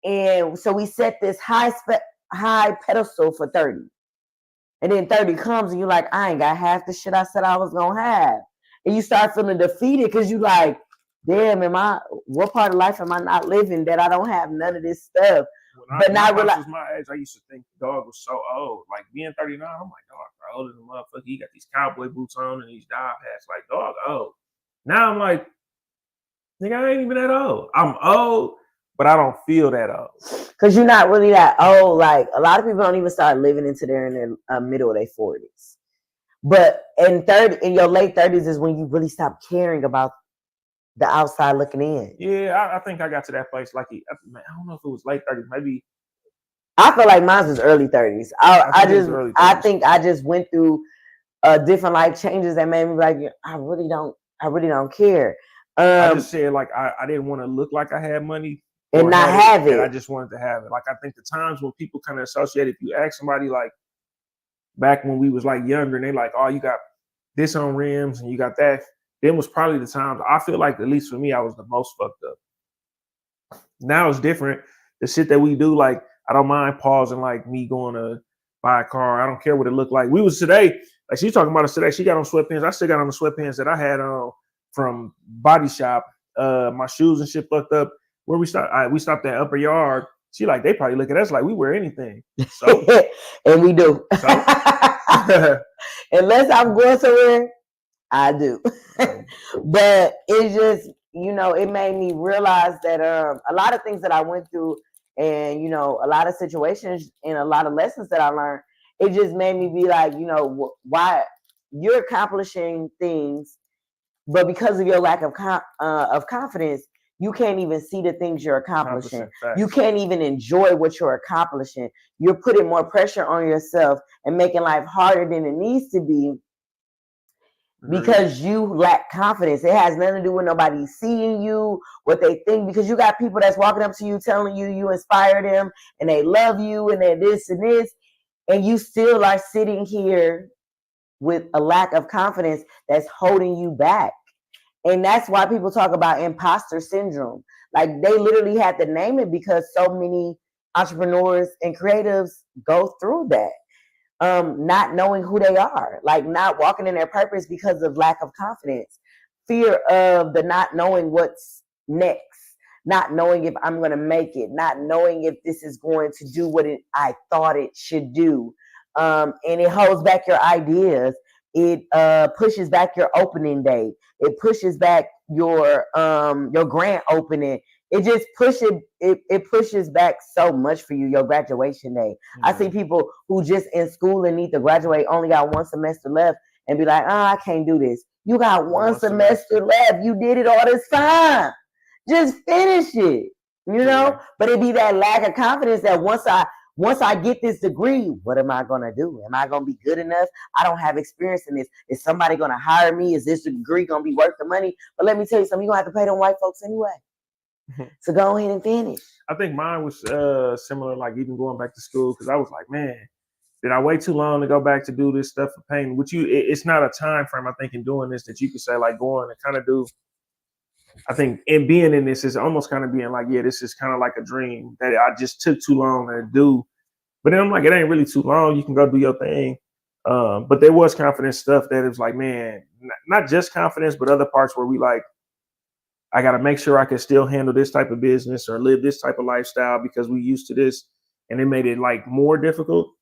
S1: and so we set this high pedestal for 30. And then 30 comes and you're like, I ain't got half the shit I said I was gonna have. And you start feeling defeated because you like, damn, what part of life am I not living that I don't have none of this stuff?
S2: When not really was my age, I used to think dog was so old. Like being 39, I'm like, dog, bro, older than a motherfucker. He got these cowboy boots on and these dive hats. Like, dog, old. Now I'm like, nigga, I ain't even that old. I'm old, but I don't feel that old.
S1: Because you're not really that old. Like a lot of people don't even start living into their middle of their 40s. But in your late 30s is when you really stop caring about the outside looking in.
S2: Yeah, I think I got to that place like I don't know if it was late 30s, maybe.
S1: I feel like mine was early 30s. I think I just went through different life changes that made me like, I really don't care.
S2: I just said like I didn't want to look like I had money
S1: and not have it.
S2: I just wanted to have it. Like I think the times when people kind of associate, if you ask somebody like back when we was like younger and they like, oh, you got this on rims and you got that, then was probably the times I feel like, at least for me, I was the most fucked up. Now it's different. The shit that we do, like I don't mind pausing, like me going to buy a car. I don't care what it looked like. We was today, like she's talking about us today. She got on sweatpants. I still got on the sweatpants that I had on from Body Shop. My shoes and shit fucked up. Where we stopped, we stopped at Upper Yard. She like, they probably look at us like we wear anything. So
S1: and we do. So unless I'm going somewhere, I do. But it's just, it made me realize that a lot of things that I went through and, a lot of situations and a lot of lessons that I learned, it just made me be like, why you're accomplishing things, but because of your lack of confidence, you can't even see the things you're accomplishing. You can't even enjoy what you're accomplishing. You're putting more pressure on yourself and making life harder than it needs to be because you lack confidence. It has nothing to do with nobody seeing you, what they think, because you got people that's walking up to you telling you inspire them and they love you and they're this and this, and you still are sitting here with a lack of confidence that's holding you back. And that's why people talk about imposter syndrome. Like they literally had to name it because so many entrepreneurs and creatives go through that. not knowing who they are, like not walking in their purpose because of lack of confidence, fear of the not knowing what's next, not knowing if I'm going to make it, not knowing if this is going to do what I thought it should do. And it holds back your ideas. It pushes back your opening day. It pushes back your grant opening. It just pushes back so much for you, your graduation day. I see people who just in school and need to graduate, only got one semester left, and be like, I can't do this. You got one semester left. You did it all this time. Just finish it. But it be that lack of confidence that once I get this degree, what am I gonna do? Am I gonna be good enough? I don't have experience in this. Is somebody gonna hire me? Is this degree gonna be worth the money? But let me tell you something, you're gonna have to pay them white folks anyway. So go ahead and finish.
S2: I think mine was similar, like even going back to school, because I was like, man, did I wait too long to go back to do this stuff for pain? Which it's not a time frame, I think, in doing this that you could say like going and kind of do. I think in being in this is almost kind of being like, yeah, this is kind of like a dream that I just took too long to do. But then I'm like, it ain't really too long. You can go do your thing. But there was confidence stuff that it was like, man, not just confidence, but other parts where we like, I got to make sure I can still handle this type of business or live this type of lifestyle because we used to this, and it made it like more difficult.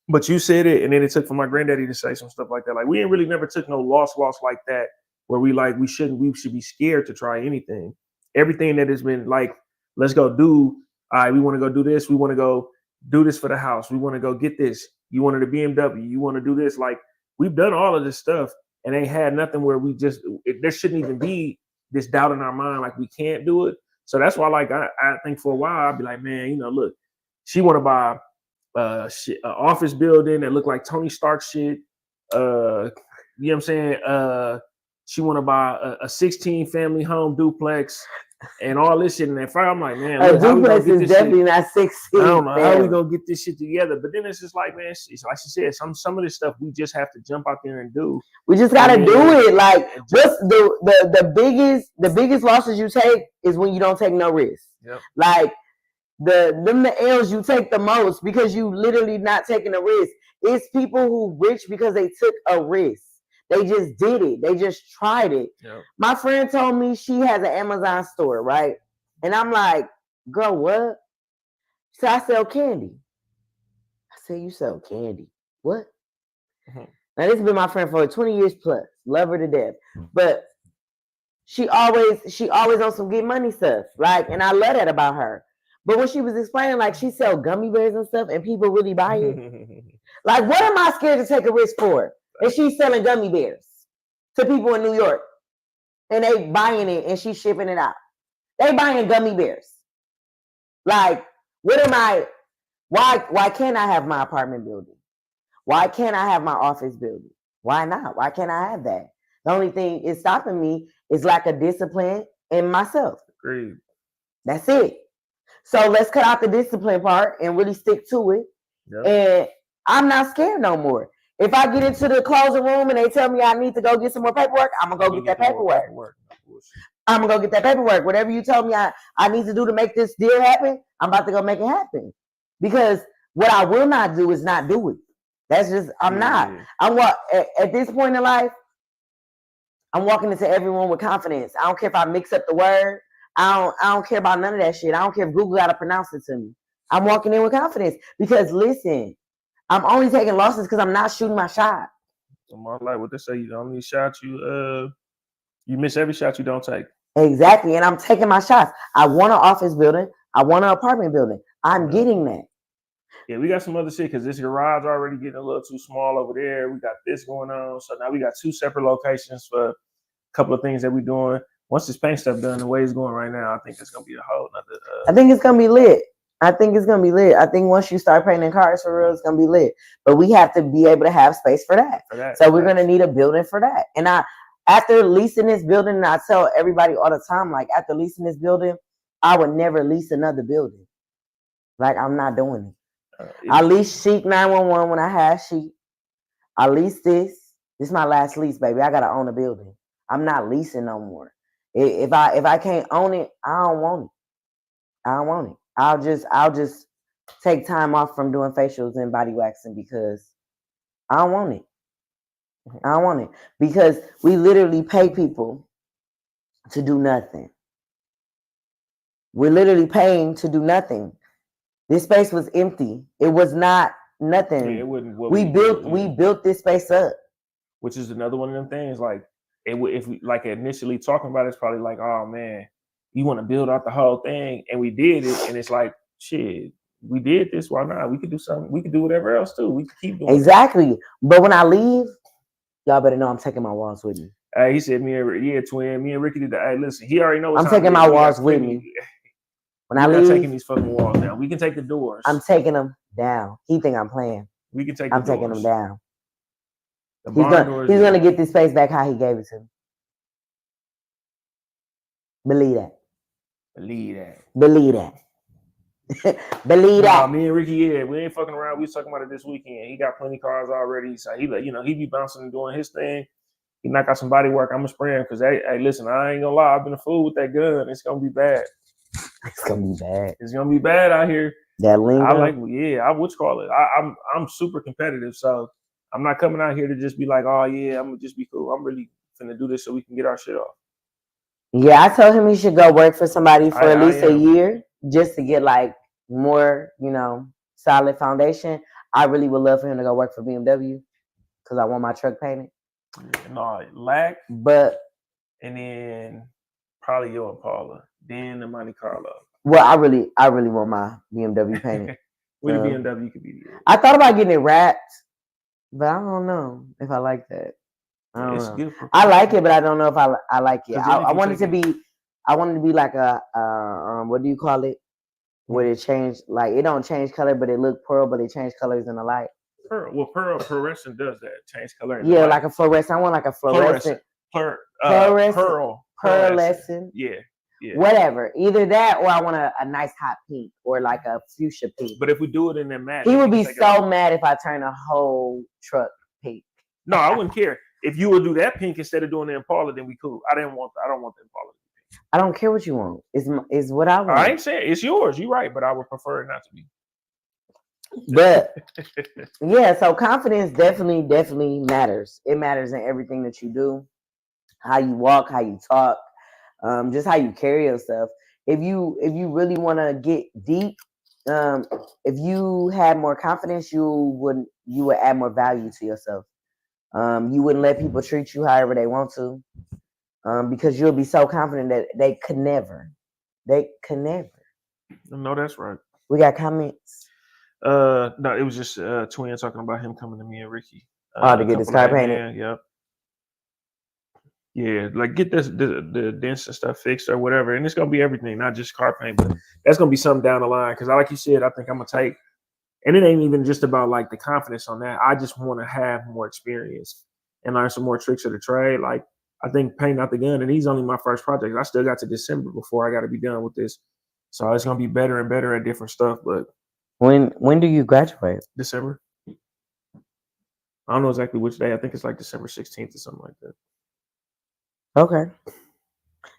S2: But you said it, and then it took for my granddaddy to say some stuff like that. Like we ain't really never took no loss like that where we should be scared to try anything. Everything that has been like, let's go do. All right, we want to go do this. We want to go do this for the house. We want to go get this. You wanted a BMW. You want to do this. Like we've done all of this stuff and ain't had nothing where there shouldn't even be this doubt in our mind, like we can't do it. So that's why, like, I think for a while I'd be like, man, look, she want to buy an office building that look like Tony Stark shit. You know what I'm saying? She want to buy a 16 family home duplex and all this shit. And at first I'm like, man,
S1: look, a duplex is definitely not 16.
S2: I don't know how we gonna get this shit together. But then it's just like, man, it's like she said, some of this stuff we just have to jump out there and do.
S1: We just gotta do it. Like what's the biggest losses you take is when you don't take no risk.
S2: Yep.
S1: Like the L's you take the most because you literally not taking a risk. It's people who rich because they took a risk. They just did it. They just tried it.
S2: Yep.
S1: My friend told me she has an Amazon store, right? And I'm like, girl, what? She said, I sell candy. I said, you sell candy? What? Mm-hmm. Now, this has been my friend for 20 years plus. Love her to death. But she always on some get money stuff. Like, and I love that about her. But when she was explaining, like, she sell gummy bears and stuff, and people really buy it. Like, what am I scared to take a risk for? And she's selling gummy bears to people in New York. And they buying it, and she's shipping it out. They buying gummy bears. Like, what am I... Why can't I have my apartment building? Why can't I have my office building? Why not? Why can't I have that? The only thing is stopping me is lack of discipline in myself.
S2: Agreed.
S1: That's it. So let's cut out the discipline part and really stick to it. Yep. And I'm not scared no more. If I get into the closing room and they tell me I need to go get some more paperwork, I'm going to go get that paperwork. I'm going to go get that paperwork. Whatever you tell me I need to do to make this deal happen, I'm about to go make it happen. Because what I will not do is not do it. That's just, I'm not. At this point in life, I'm walking into everyone with confidence. I don't care if I mix up the word. I don't care about none of that shit. I don't care if Google got to pronounce it to me. I'm walking in with confidence because listen, I'm only taking losses because I'm not shooting my shot.
S2: Like what they say, you only shot you miss every shot you don't take.
S1: Exactly, and I'm taking my shots. I want an office building. I want an apartment building. I'm getting that.
S2: Yeah, we got some other shit because this garage already getting a little too small over there. We got this going on, so now we got 2 separate locations for a couple of things that we're doing. Once this paint stuff done, the way it's going right now, I think it's gonna be a whole nother.
S1: I think it's gonna be lit. I think once you start painting cars for real, it's gonna be lit. But we have to be able to have space for that. So we're gonna need a building for that. And after leasing this building, and I tell everybody all the time, like after leasing this building, I would never lease another building. Like I'm not doing it. I leased Chic 911 when I had Chic. I leased this. This is my last lease, baby. I gotta own a building. I'm not leasing no more. If I can't own it, I don't want it. I don't want it. I'll just take time off from doing facials and body waxing because I don't want it. I don't want it because we literally pay people to do nothing. We're literally paying to do nothing. This space was empty. It was not nothing.
S2: Yeah, it wouldn't.
S1: We built this space up.
S2: Which is another one of them things. Like, if we like initially talking about it, it's probably like, oh man, you want to build out the whole thing, and we did it, and it's like, shit, we did this. Why not? We could do something. We could do whatever else too. We could keep doing
S1: exactly. It. But when I leave, y'all better know I'm taking my walls with me.
S2: He said, twin. Me and Ricky did that. Hey, listen, he already knows.
S1: I'm taking my walls with me.
S2: When I leave, taking these fucking walls down. We can take the doors.
S1: I'm taking them down. He think I'm playing.
S2: We can take.
S1: I'm taking them down.
S2: He's
S1: gonna get this space back how he gave it to me. Believe that.
S2: Believe that.
S1: Believe that. Believe that.
S2: Me and Ricky, we ain't fucking around. We was talking about it this weekend. He got plenty cars already. So he be bouncing and doing his thing. He knock out some body work. I'm gonna spray him because hey, listen, I ain't gonna lie. I've been a fool with that gun. It's gonna be bad.
S1: It's gonna be bad.
S2: It's gonna be bad out here.
S1: That lingo.
S2: I would call it. I'm super competitive, so I'm not coming out here to just be like, oh yeah, I'm gonna just be cool. I'm really gonna do this so we can get our shit off.
S1: Yeah, I told him he should go work for somebody for at least a year just to get like more, solid foundation. I really would love for him to go work for BMW because I want my truck painted.
S2: No, lack.
S1: But
S2: and then probably your Impala, then the Monte Carlo.
S1: Well, I really want my BMW painted.
S2: With the BMW could be.
S1: I thought about getting it wrapped, but I don't know if I like that. I don't know. Good I like it, but I don't know if I like it. I want it to be. I want it to be like a what do you call it? Where it changed, like it don't change color, but it look pearl, but it change colors in the light.
S2: Fluorescent does that. Change color.
S1: Yeah, like a fluorescent. I want like a fluorescent. Pearlescent.
S2: Yeah.
S1: Whatever. Either that or I want a nice hot pink or like a fuchsia pink.
S2: But if we do it in that matte,
S1: he would be so mad if I turn a whole truck pink.
S2: No, I wouldn't care. If you would do that pink instead of doing the Impala, then we cool. I don't want the Impala.
S1: I don't care what you want. It's what I want.
S2: I ain't saying it's yours. You're right, but I would prefer it not to be.
S1: But yeah, so confidence definitely matters. It matters in everything that you do, how you walk, how you talk, just how you carry yourself. If you really want to get deep, if you had more confidence, you would add more value to yourself. You wouldn't let people treat you however they want to, because you'll be so confident that they could never.
S2: No, that's right.
S1: We got comments.
S2: No, it was just Twin talking about him coming to me and Ricky.
S1: To get his car painted.
S2: Yep. Yeah, like get the dents and stuff fixed or whatever, and it's gonna be everything, not just car paint, but that's gonna be something down the line. Because like you said, I think I'm gonna take, and it ain't even just about like the confidence on that. I just want to have more experience and learn some more tricks of the trade. Like I think painting out the gun, and these only my first project. I still got to December before I got to be done with this, so it's gonna be better and better at different stuff. But
S1: when do you graduate?
S2: December. I don't know exactly which day. I think it's like December 16th or something like that.
S1: Okay.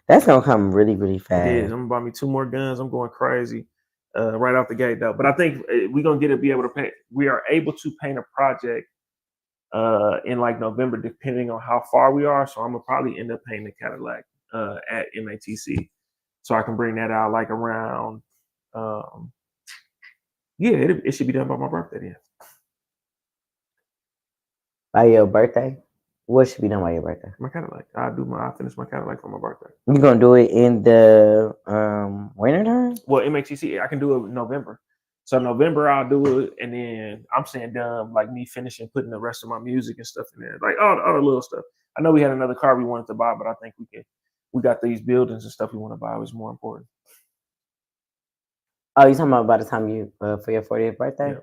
S1: That's gonna come really, really fast.
S2: It is. I'm gonna buy me 2 more guns. I'm going crazy right out the gate though. But I think we're gonna be able to paint. We are able to paint a project in like November, depending on how far we are. So I'm gonna probably end up painting the Cadillac at MATC, so I can bring that out like around. It should be done by my birthday then.
S1: By your birthday? What should be done by your birthday?
S2: My Cadillac. I finish my Cadillac for my birthday.
S1: You gonna do it in the winter time?
S2: Well, MATC, I can do it in November. So November I'll do it, and then I'm saying done like me finishing putting the rest of my music and stuff in there, like all the little stuff. I know we had another car we wanted to buy, but I think we got these buildings and stuff we want to buy was more important.
S1: Oh, you talking about by the time you for your 40th birthday? Yeah.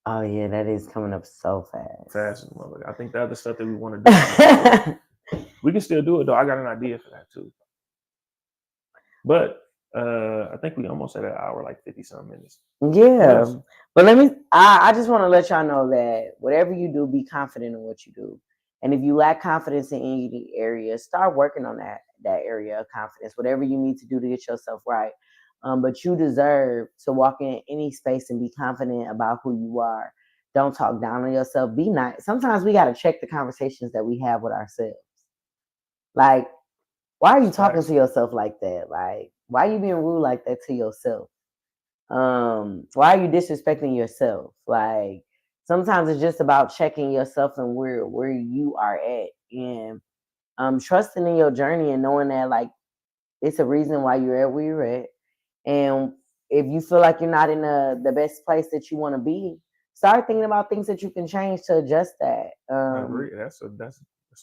S1: Oh yeah, that is coming up so fast.
S2: I think the other stuff that we want to do, we can still do it though. I got an idea for that too. But I think we almost at an hour, like 50-something minutes.
S1: Yeah, but I just want to let y'all know that whatever you do, be confident in what you do. And if you lack confidence in any area, start working on that area of confidence. Whatever you need to do to get yourself right. But you deserve to walk in any space and be confident about who you are. Don't talk down on yourself. Be nice. Sometimes we got to check the conversations that we have with ourselves. Like, why are you talking to yourself like that? Like, why are you being rude like that to yourself? Why are you disrespecting yourself? Like, sometimes it's just about checking yourself and where you are at, and trusting in your journey and knowing that like it's a reason why you're at where you're at. And if you feel like you're not in the best place that you want to be, start thinking about things that you can change to adjust that.
S2: I agree. That's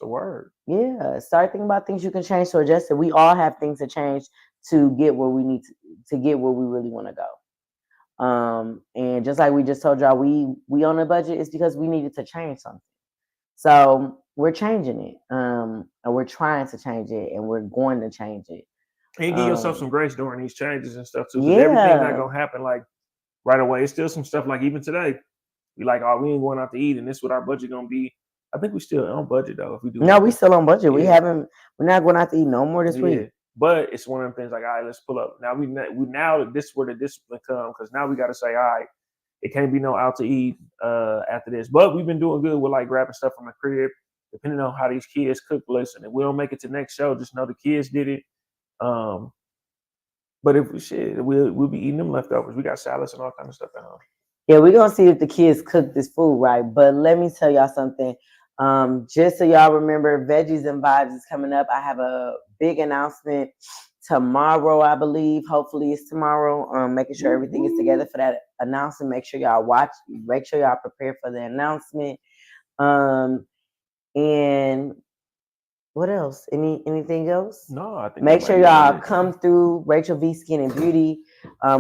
S2: a word.
S1: Yeah, start thinking about things you can change to adjust it. We all have things to change to get where we need to get where we really want to go. And just like we just told y'all, we on a budget is because we needed to change something. So we're changing it. And we're trying to change it, and we're going to change it.
S2: And give yourself some grace during these changes and stuff too, because everything's not gonna happen like right away. It's still some stuff like even today, we like, oh, we ain't going out to eat, and this is what our budget gonna be. I think we still on budget though. If we do,
S1: no, we still on budget. Yeah. We're not going out to eat no more this week.
S2: But it's one of them things like, all right, let's pull up. Now we now this is where the discipline comes, because now we got to say, all right, it can't be no out to eat after this. But we've been doing good with like grabbing stuff from the crib, depending on how these kids cook. Listen, if we don't make it to next show, just know the kids did it. But if we'll be eating them leftovers. We got salads and all kind of stuff at home.
S1: Yeah, we're gonna see if the kids cook this food right. But let me tell y'all something. Just so y'all remember, Veggies and Vibes is coming up. I have a big announcement tomorrow, I believe. Hopefully it's tomorrow. Making sure everything is together for that announcement. Make sure y'all watch. Make sure y'all prepare for the announcement. And what else? Anything else?
S2: No, I think.
S1: Make sure y'all come through Rachel V Skin and Beauty.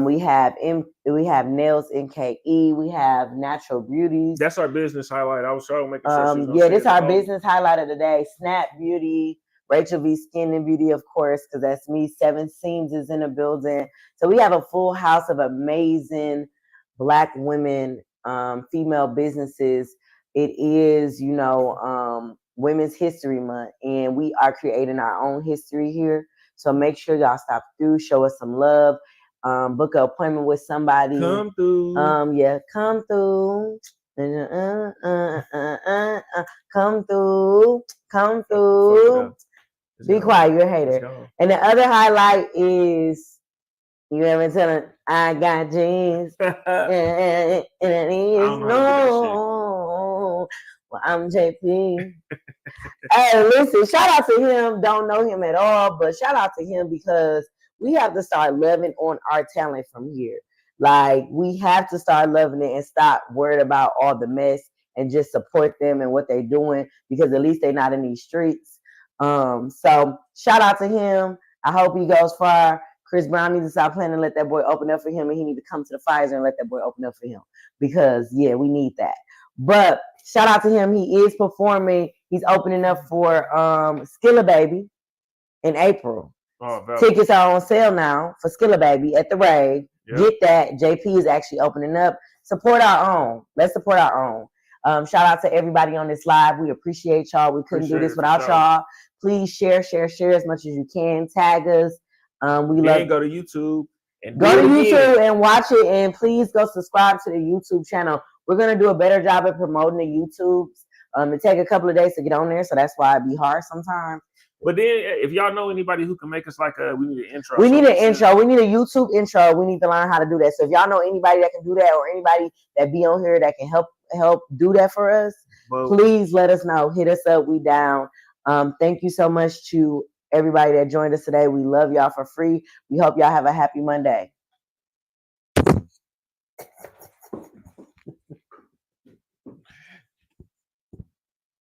S1: We have Nails NKE. We have Natural Beauties.
S2: That's our business highlight. I was trying to make
S1: this is our business highlight of the day. Snap Beauty, Rachel V Skin and Beauty, of course, because that's me. 7 Seams is in the building. So we have a full house of amazing Black women, female businesses. It is, Women's History Month, and we are creating our own history here. So make sure y'all stop through, show us some love, book an appointment with somebody.
S2: Come through.
S1: Come through. Come through. Come through. Be quiet, you're a hater. And the other highlight is, you ever telling I got jeans and it is no. Well, I'm JP. Hey, listen, shout out to him. Don't know him at all, but shout out to him because we have to start loving on our talent from here. Like, we have to start loving it and stop worried about all the mess and just support them and what they're doing, because at least they're not in these streets. So shout out to him. I hope he goes far. Chris Brown needs to stop playing and let that boy open up for him, and he needs to come to the Pfizer and let that boy open up for him, because yeah, we need that. But shout out to him. He is performing. He's opening up for Skilla Baby in April. Tickets are on sale now for Skilla Baby at the Rave. Yep. Get that. JP is actually opening up. Support our own. Let's support our own. Shout out to everybody on this live. We appreciate y'all. We couldn't do this without y'all. Please share as much as you can. Tag us. We love.
S2: Go to YouTube. And
S1: go to YouTube and watch it. And please go subscribe to the YouTube channel. We're going to do a better job at promoting the YouTubes. It take a couple of days to get on there, so that's why it be hard sometimes.
S2: But then, if y'all know anybody who can make us like we need an intro.
S1: We need an intro. We need a YouTube intro. We need to learn how to do that. So if y'all know anybody that can do that, or anybody that be on here that can help do that for us, please let us know. Hit us up. We down. Thank you so much to everybody that joined us today. We love y'all for free. We hope y'all have a happy Monday.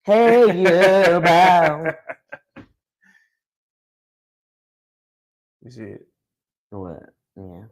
S1: Hey, you bow.
S2: You see it?
S1: What? Yeah.